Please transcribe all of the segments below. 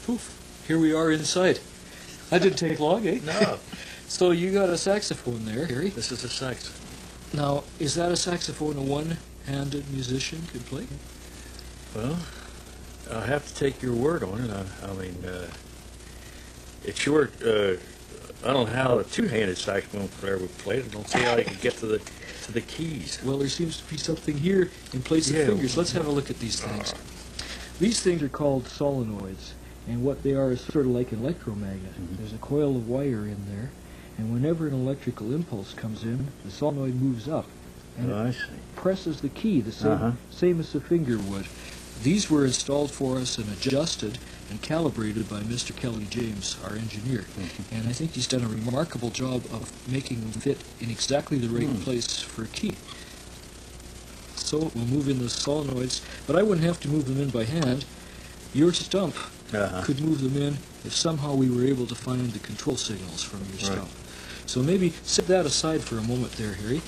poof, here we are inside. That didn't take long, eh? No. So you got a saxophone there, Harry. This is a saxophone. Now, is that a saxophone a one-handed musician could play? Well, I'll have to take your word on it. I mean, it's sure. I don't know how a two-handed saxophone player would play it. I don't see how he could get to the keys. Well, there seems to be something here in place of fingers. Let's have a look at these things. These things are called solenoids, and what they are is sort of like an electromagnet. There's a coil of wire in there, and whenever an electrical impulse comes in, the solenoid moves up, and I it see. presses the key, the same as the finger would. These were installed for us and adjusted and calibrated by Mr. Kelly James, our engineer. And I think he's done a remarkable job of making them fit in exactly the right place for a key. So we'll move in the solenoids, but I wouldn't have to move them in by hand. Your stump could move them in if somehow we were able to find the control signals from your stump. So maybe set that aside for a moment there, Harry,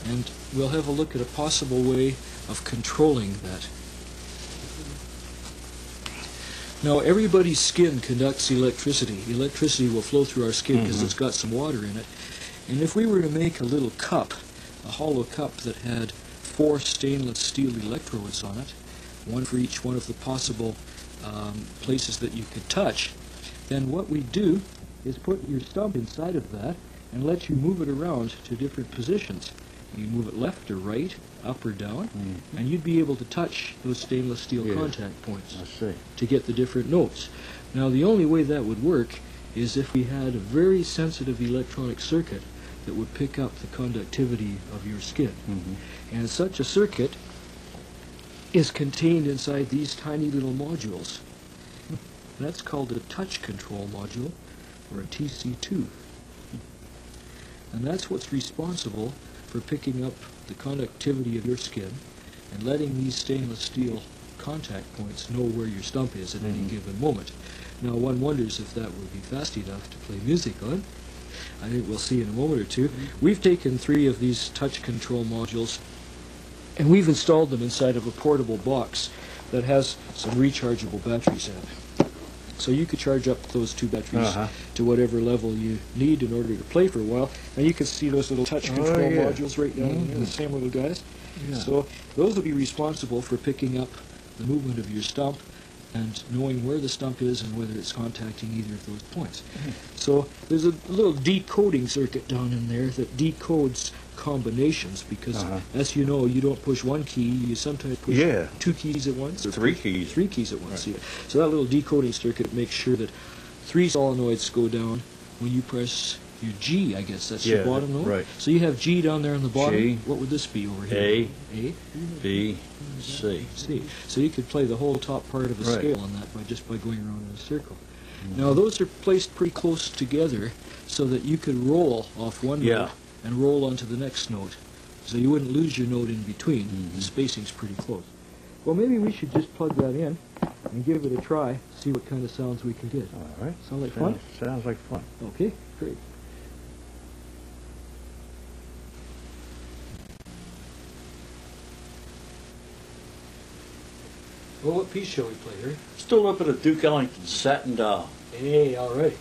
and we'll have a look at a possible way of controlling that. Now, everybody's skin conducts electricity. Electricity will flow through our skin because it's got some water in it. And if we were to make a little cup, a hollow cup that had 4 stainless steel electrodes on it, one for each one of the possible places that you could touch, then what we do is put your stump inside of that and let you move it around to different positions. You move it left or right, up or down, and you'd be able to touch those stainless steel contact points to get the different notes. Now, the only way that would work is if we had a very sensitive electronic circuit that would pick up the conductivity of your skin. And such a circuit is contained inside these tiny little modules. That's called a touch control module, or a TC2. And that's what's responsible for picking up the conductivity of your skin and letting these stainless steel contact points know where your stump is at any given moment. Now, one wonders if that would be fast enough to play music on. I think we'll see in a moment or two. We've taken 3 of these touch control modules and we've installed them inside of a portable box that has some rechargeable batteries in it. So you could charge up those 2 batteries to whatever level you need in order to play for a while. And you can see those little touch control modules right down there, the same little guys. So those will be responsible for picking up the movement of your stump and knowing where the stump is and whether it's contacting either of those points. So there's a little decoding circuit down in there that decodes combinations because, as you know, you don't push one key, you sometimes push 2 keys at once. Or 3 keys. 3 keys at once, So that little decoding circuit makes sure that 3 solenoids go down when you press your G, I guess. That's your bottom note. So you have G down there on the bottom. G. What would this be over here? A, B, C. C. So you could play the whole top part of the scale on that just by going around in a circle. Now those are placed pretty close together so that you could roll off one note and roll onto the next note. So you wouldn't lose your note in between. The spacing's pretty close. Well, maybe we should just plug that in and give it a try, see what kind of sounds we can get. All right. Sound like fun? Sounds like fun. Okay, great. Well, what piece shall we play, Harry? Still up at a Duke Ellington Satin Doll. Hey, all right.